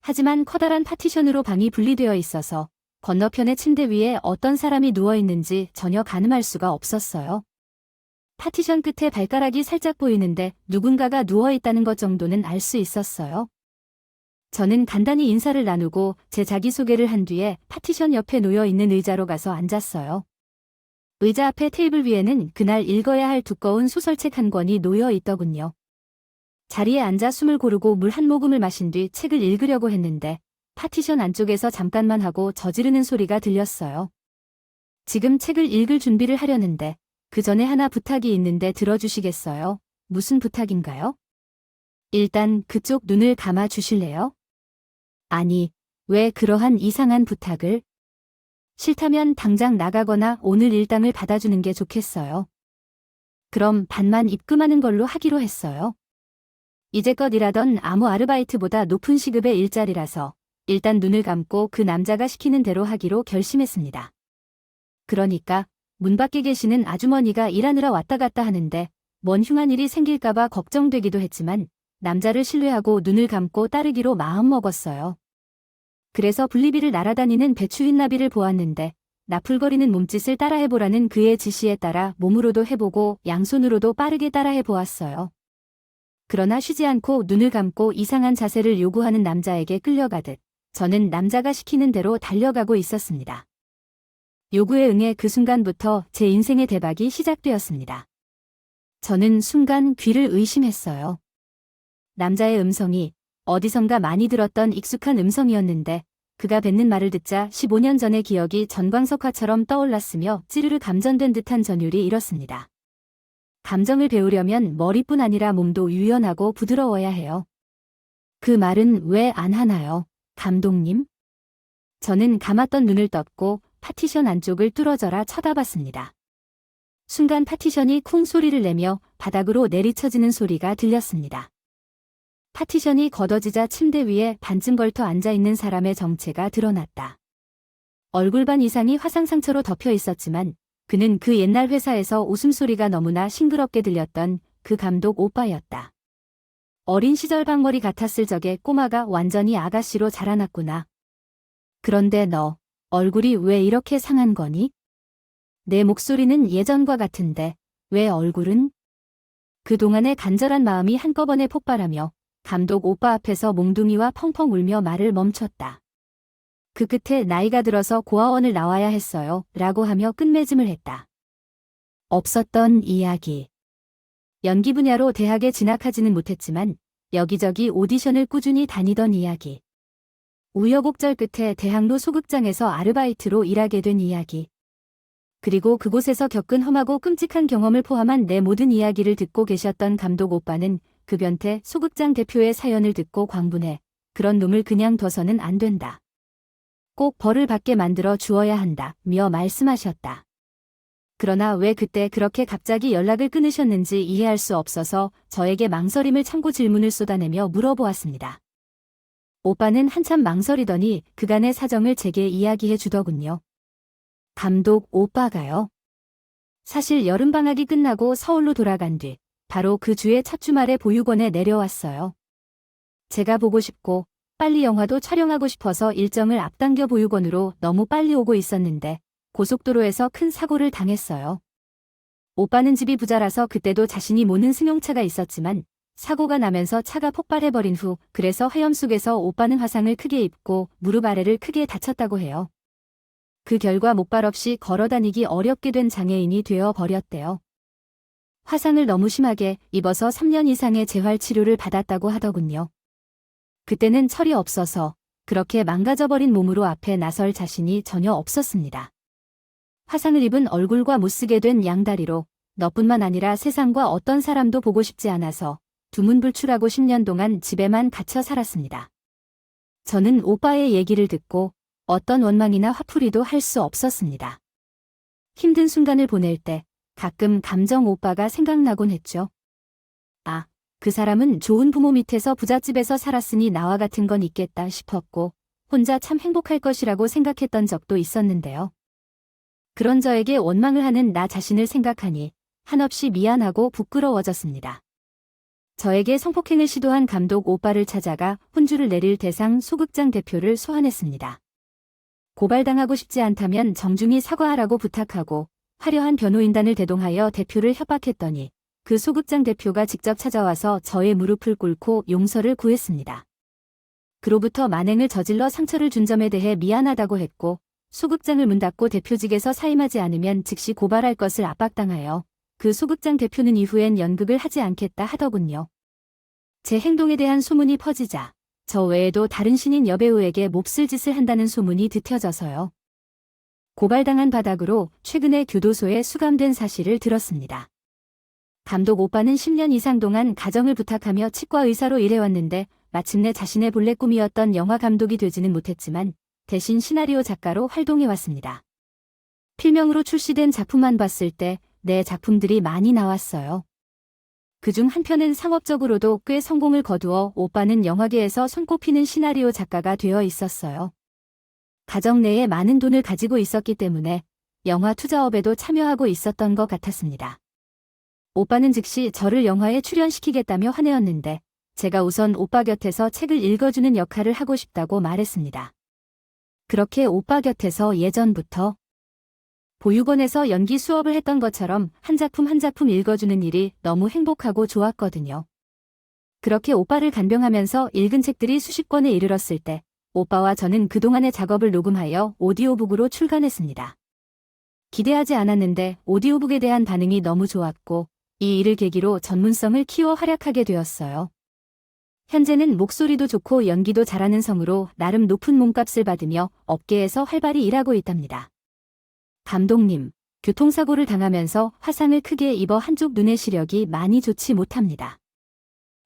하지만 커다란 파티션으로 방이 분리되어 있어서 건너편의 침대 위에 어떤 사람이 누워있는지 전혀 가늠할 수가 없었어요. 파티션 끝에 발가락이 살짝 보이는데 누군가가 누워있다는 것 정도는 알 수 있었어요. 저는 간단히 인사를 나누고 제 자기소개를 한 뒤에 파티션 옆에 놓여있는 의자로 가서 앉았어요. 의자 앞에 테이블 위에는 그날 읽어야 할 두꺼운 소설책 한 권이 놓여 있더군요. 자리에 앉아 숨을 고르고 물 한 모금을 마신 뒤 책을 읽으려고 했는데 파티션 안쪽에서 잠깐만 하고 저지르는 소리가 들렸어요. 지금 책을 읽을 준비를 하려는데 그 전에 하나 부탁이 있는데 들어주시겠어요? 무슨 부탁인가요? 일단 그쪽 눈을 감아 주실래요? 아니, 왜 그러한 이상한 부탁을? 싫다면 당장 나가거나 오늘 일당을 받아주는 게 좋겠어요. 그럼 반만 입금하는 걸로 하기로 했어요. 이제껏 일하던 아무 아르바이트보다 높은 시급의 일자리라서 일단 눈을 감고 그 남자가 시키는 대로 하기로 결심했습니다. 그러니까 문 밖에 계시는 아주머니가 일하느라 왔다 갔다 하는데 뭔 흉한 일이 생길까봐 걱정되기도 했지만 남자를 신뢰하고 눈을 감고 따르기로 마음먹었어요. 그래서 분리비를 날아다니는 배추인 나비를 보았는데 나풀거리는 몸짓을 따라해보라는 그의 지시에 따라 몸으로도 해보고 양손으로도 빠르게 따라해보았어요. 그러나 쉬지 않고 눈을 감고 이상한 자세를 요구하는 남자에게 끌려가듯 저는 남자가 시키는 대로 달려가고 있었습니다. 요구에 응해 그 순간부터 제 인생의 대박이 시작되었습니다. 저는 순간 귀를 의심했어요. 남자의 음성이 어디선가 많이 들었던 익숙한 음성이었는데 그가 뱉는 말을 듣자 15년 전의 기억이 전광석화처럼 떠올랐으며 찌르르 감전된 듯한 전율이 일었습니다. 감정을 배우려면 머리뿐 아니라 몸도 유연하고 부드러워야 해요. 그 말은 왜 안 하나요, 감독님? 저는 감았던 눈을 떴고 파티션 안쪽을 뚫어져라 쳐다봤습니다. 순간 파티션이 쿵 소리를 내며 바닥으로 내리쳐지는 소리가 들렸습니다. 파티션이 걷어지자 침대 위에 반쯤 걸터 앉아있는 사람의 정체가 드러났다. 얼굴반 이상이 화상 상처로 덮여 있었지만 그는 그 옛날 회사에서 웃음소리가 너무나 싱그럽게 들렸던 그 감독 오빠였다. 어린 시절 방머리 같았을 적에 꼬마가 완전히 아가씨로 자라났구나. 그런데 너 얼굴이 왜 이렇게 상한 거니? 내 목소리는 예전과 같은데 왜 얼굴은? 그동안의 간절한 마음이 한꺼번에 폭발하며 감독 오빠 앞에서 몽둥이와 펑펑 울며 말을 멈췄다. 그 끝에 나이가 들어서 고아원을 나와야 했어요 라고 하며 끝맺음을 했다. 없었던 이야기. 연기 분야로 대학에 진학하지는 못했지만 여기저기 오디션을 꾸준히 다니던 이야기. 우여곡절 끝에 대학로 소극장에서 아르바이트로 일하게 된 이야기. 그리고 그곳에서 겪은 험하고 끔찍한 경험을 포함한 내 모든 이야기를 듣고 계셨던 감독 오빠는 그 변태 소극장 대표의 사연을 듣고 광분해 그런 놈을 그냥 둬서는 안 된다. 꼭 벌을 받게 만들어 주어야 한다며 말씀하셨다. 그러나 왜 그때 그렇게 갑자기 연락을 끊으셨는지 이해할 수 없어서 저에게 망설임을 참고 질문을 쏟아내며 물어보았습니다. 오빠는 한참 망설이더니 그간의 사정을 제게 이야기해 주더군요. 감독 오빠가요? 사실 여름방학이 끝나고 서울로 돌아간 뒤 바로 그 주의 첫 주말에 보육원에 내려왔어요. 제가 보고 싶고 빨리 영화도 촬영하고 싶어서 일정을 앞당겨 보육원으로 너무 빨리 오고 있었는데 고속도로에서 큰 사고를 당했어요. 오빠는 집이 부자라서 그때도 자신이 모는 승용차가 있었지만 사고가 나면서 차가 폭발해버린 후 그래서 화염 속에서 오빠는 화상을 크게 입고 무릎 아래를 크게 다쳤다고 해요. 그 결과 목발 없이 걸어다니기 어렵게 된 장애인이 되어 버렸대요. 화상을 너무 심하게 입어서 3년 이상의 재활 치료를 받았다고 하더군요. 그때는 철이 없어서 그렇게 망가져버린 몸으로 앞에 나설 자신이 전혀 없었습니다. 화상을 입은 얼굴과 못쓰게 된 양다리로 너뿐만 아니라 세상과 어떤 사람도 보고 싶지 않아서 두문불출하고 10년 동안 집에만 갇혀 살았습니다. 저는 오빠의 얘기를 듣고 어떤 원망이나 화풀이도 할 수 없었습니다. 힘든 순간을 보낼 때 가끔 감정 오빠가 생각나곤 했죠. 아, 그 사람은 좋은 부모 밑에서 부잣집에서 살았으니 나와 같은 건 있겠다 싶었고 혼자 참 행복할 것이라고 생각했던 적도 있었는데요. 그런 저에게 원망을 하는 나 자신을 생각하니 한없이 미안하고 부끄러워졌습니다. 저에게 성폭행을 시도한 감독 오빠를 찾아가 혼주를 내릴 대상 소극장 대표를 소환했습니다. 고발당하고 싶지 않다면 정중히 사과하라고 부탁하고 화려한 변호인단을 대동하여 대표를 협박했더니 그 소극장 대표가 직접 찾아와서 저의 무릎을 꿇고 용서를 구했습니다. 그로부터 만행을 저질러 상처를 준 점에 대해 미안하다고 했고 소극장을 문 닫고 대표직에서 사임하지 않으면 즉시 고발할 것을 압박당하여 그 소극장 대표는 이후엔 연극을 하지 않겠다 하더군요. 제 행동에 대한 소문이 퍼지자 저 외에도 다른 신인 여배우에게 몹쓸 짓을 한다는 소문이 드텨져서요. 고발당한 바닥으로 최근에 교도소에 수감된 사실을 들었습니다. 감독 오빠는 10년 이상 동안 가정을 부탁하며 치과 의사로 일해왔는데 마침내 자신의 본래 꿈이었던 영화 감독이 되지는 못했지만 대신 시나리오 작가로 활동해왔습니다. 필명으로 출시된 작품만 봤을 때 내 작품들이 많이 나왔어요. 그중 한 편은 상업적으로도 꽤 성공을 거두어 오빠는 영화계에서 손꼽히는 시나리오 작가가 되어 있었어요. 가정 내에 많은 돈을 가지고 있었기 때문에 영화 투자업에도 참여하고 있었던 것 같았습니다. 오빠는 즉시 저를 영화에 출연시키겠다며 화내었는데 제가 우선 오빠 곁에서 책을 읽어주는 역할을 하고 싶다고 말했습니다. 그렇게 오빠 곁에서 예전부터 보육원에서 연기 수업을 했던 것처럼 한 작품 한 작품 읽어주는 일이 너무 행복하고 좋았거든요. 그렇게 오빠를 간병하면서 읽은 책들이 수십 권에 이르렀을 때 오빠와 저는 그동안의 작업을 녹음하여 오디오북으로 출간했습니다. 기대하지 않았는데 오디오북에 대한 반응이 너무 좋았고 이 일을 계기로 전문성을 키워 활약하게 되었어요. 현재는 목소리도 좋고 연기도 잘하는 성으로 나름 높은 몸값을 받으며 업계에서 활발히 일하고 있답니다. 감독님, 교통사고를 당하면서 화상을 크게 입어 한쪽 눈의 시력이 많이 좋지 못합니다.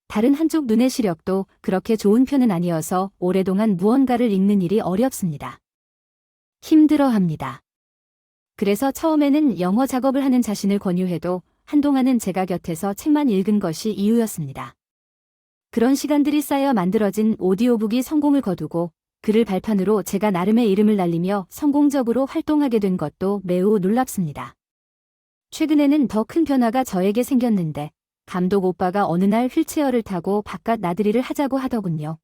다른 한쪽 눈의 시력도 그렇게 좋은 편은 아니어서 오랫동안 무언가를 읽는 일이 어렵습니다. 힘들어합니다. 그래서 처음에는 영어 작업을 하는 자신을 권유해도 한동안은 제가 곁에서 책만 읽은 것이 이유였습니다. 그런 시간들이 쌓여 만들어진 오디오북이 성공을 거두고 그를 발판으로 제가 나름의 이름을 날리며 성공적으로 활동하게 된 것도 매우 놀랍습니다. 최근에는 더 큰 변화가 저에게 생겼는데 감독 오빠가 어느 날 휠체어를 타고 바깥 나들이를 하자고 하더군요.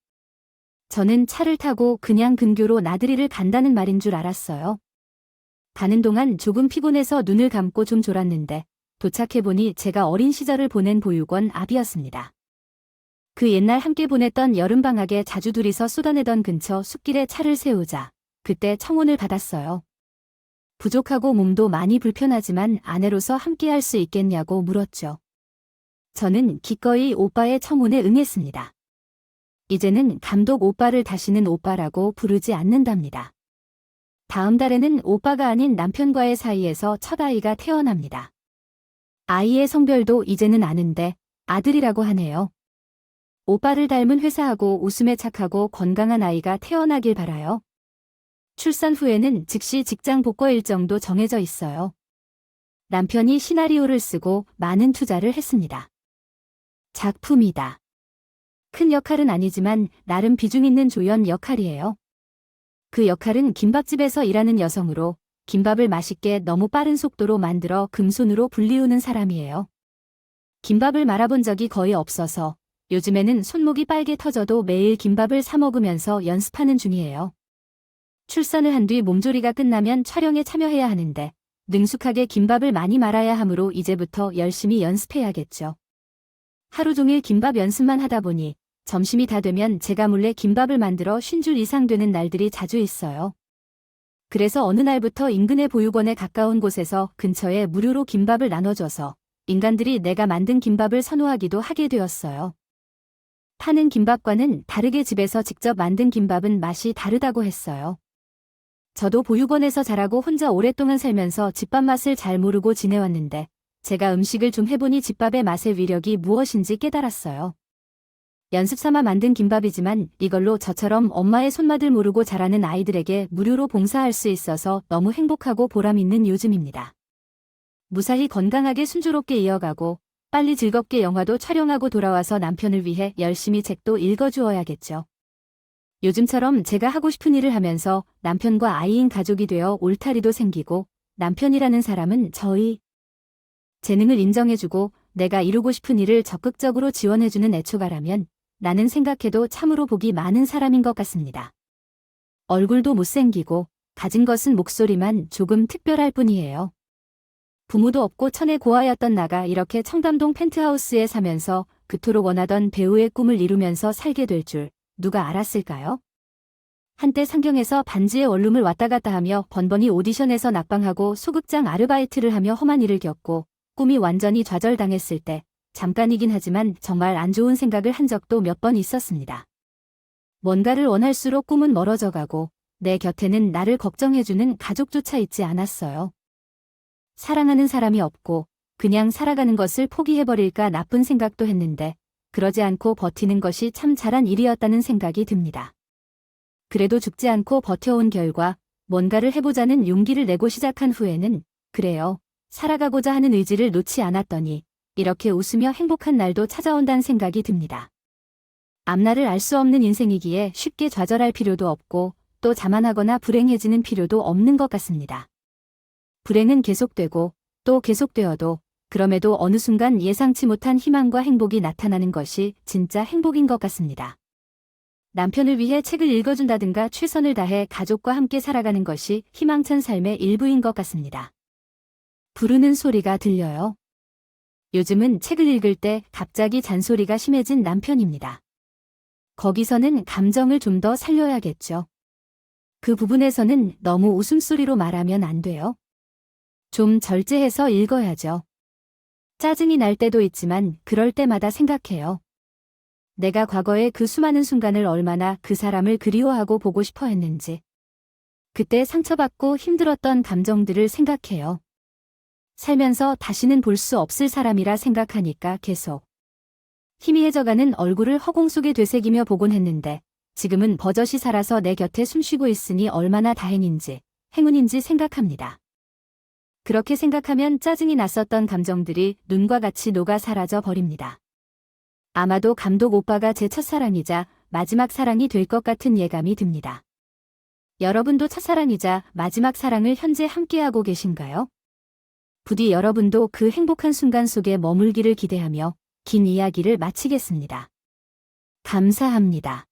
저는 차를 타고 그냥 근교로 나들이를 간다는 말인 줄 알았어요. 가는 동안 조금 피곤해서 눈을 감고 좀 졸았는데 도착해보니 제가 어린 시절을 보낸 보육원 앞이었습니다. 그 옛날 함께 보냈던 여름방학에 자주 둘이서 쏟아내던 근처 숲길에 차를 세우자 그때 청혼을 받았어요. 부족하고 몸도 많이 불편하지만 아내로서 함께할 수 있겠냐고 물었죠. 저는 기꺼이 오빠의 청혼에 응했습니다. 이제는 감독 오빠를 다시는 오빠라고 부르지 않는답니다. 다음 달에는 오빠가 아닌 남편과의 사이에서 첫 아이가 태어납니다. 아이의 성별도 이제는 아는데 아들이라고 하네요. 오빠를 닮은 회사하고 웃음에 착하고 건강한 아이가 태어나길 바라요. 출산 후에는 즉시 직장 복귀 일정도 정해져 있어요. 남편이 시나리오를 쓰고 많은 투자를 했습니다. 작품이다. 큰 역할은 아니지만 나름 비중 있는 조연 역할이에요. 그 역할은 김밥집에서 일하는 여성으로 김밥을 맛있게 너무 빠른 속도로 만들어 금손으로 불리우는 사람이에요. 김밥을 말아본 적이 거의 없어서 요즘에는 손목이 빨개 터져도 매일 김밥을 사 먹으면서 연습하는 중이에요. 출산을 한 뒤 몸조리가 끝나면 촬영에 참여해야 하는데 능숙하게 김밥을 많이 말아야 하므로 이제부터 열심히 연습해야겠죠. 하루 종일 김밥 연습만 하다 보니 점심이 다 되면 제가 몰래 김밥을 만들어 50줄 이상 되는 날들이 자주 있어요. 그래서 어느 날부터 인근의 보육원에 가까운 곳에서 근처에 무료로 김밥을 나눠줘서 인간들이 내가 만든 김밥을 선호하기도 하게 되었어요. 파는 김밥과는 다르게 집에서 직접 만든 김밥은 맛이 다르다고 했어요. 저도 보육원에서 자라고 혼자 오랫동안 살면서 집밥 맛을 잘 모르고 지내왔는데 제가 음식을 좀 해보니 집밥의 맛의 위력이 무엇인지 깨달았어요. 연습 삼아 만든 김밥이지만 이걸로 저처럼 엄마의 손맛을 모르고 자라는 아이들에게 무료로 봉사할 수 있어서 너무 행복하고 보람 있는 요즘입니다. 무사히 건강하게 순조롭게 이어가고 빨리 즐겁게 영화도 촬영하고 돌아와서 남편을 위해 열심히 책도 읽어주어야겠죠. 요즘처럼 제가 하고 싶은 일을 하면서 남편과 아이인 가족이 되어 울타리도 생기고 남편이라는 사람은 저희 재능을 인정해주고 내가 이루고 싶은 일을 적극적으로 지원해주는 애초가라면 나는 생각해도 참으로 복이 많은 사람인 것 같습니다. 얼굴도 못생기고 가진 것은 목소리만 조금 특별할 뿐이에요. 부모도 없고 천의 고아였던 나가 이렇게 청담동 펜트하우스에 사면서 그토록 원하던 배우의 꿈을 이루면서 살게 될 줄 누가 알았을까요? 한때 상경에서 반지의 원룸을 왔다 갔다 하며 번번이 오디션에서 낙방하고 소극장 아르바이트를 하며 험한 일을 겪고 꿈이 완전히 좌절당했을 때 잠깐이긴 하지만 정말 안 좋은 생각을 한 적도 몇 번 있었습니다. 뭔가를 원할수록 꿈은 멀어져 가고 내 곁에는 나를 걱정해주는 가족조차 있지 않았어요. 사랑하는 사람이 없고 그냥 살아가는 것을 포기해버릴까 나쁜 생각도 했는데 그러지 않고 버티는 것이 참 잘한 일이었다는 생각이 듭니다. 그래도 죽지 않고 버텨온 결과 뭔가를 해보자는 용기를 내고 시작한 후에는 그래요. 살아가고자 하는 의지를 놓지 않았더니 이렇게 웃으며 행복한 날도 찾아온다는 생각이 듭니다. 앞날을 알 수 없는 인생이기에 쉽게 좌절할 필요도 없고 또 자만하거나 불행해지는 필요도 없는 것 같습니다. 불행은 계속되고 또 계속되어도 그럼에도 어느 순간 예상치 못한 희망과 행복이 나타나는 것이 진짜 행복인 것 같습니다. 남편을 위해 책을 읽어준다든가 최선을 다해 가족과 함께 살아가는 것이 희망찬 삶의 일부인 것 같습니다. 부르는 소리가 들려요. 요즘은 책을 읽을 때 갑자기 잔소리가 심해진 남편입니다. 거기서는 감정을 좀 더 살려야겠죠. 그 부분에서는 너무 웃음소리로 말하면 안 돼요. 좀 절제해서 읽어야죠. 짜증이 날 때도 있지만 그럴 때마다 생각해요. 내가 과거에 그 수많은 순간을 얼마나 그 사람을 그리워하고 보고 싶어 했는지. 그때 상처받고 힘들었던 감정들을 생각해요. 살면서 다시는 볼 수 없을 사람이라 생각하니까 계속 희미해져가는 얼굴을 허공 속에 되새기며 보곤 했는데 지금은 버젓이 살아서 내 곁에 숨쉬고 있으니 얼마나 다행인지 행운인지 생각합니다. 그렇게 생각하면 짜증이 났었던 감정들이 눈과 같이 녹아 사라져 버립니다. 아마도 감독 오빠가 제 첫사랑이자 마지막 사랑이 될 것 같은 예감이 듭니다. 여러분도 첫사랑이자 마지막 사랑을 현재 함께하고 계신가요? 부디 여러분도 그 행복한 순간 속에 머물기를 기대하며 긴 이야기를 마치겠습니다. 감사합니다.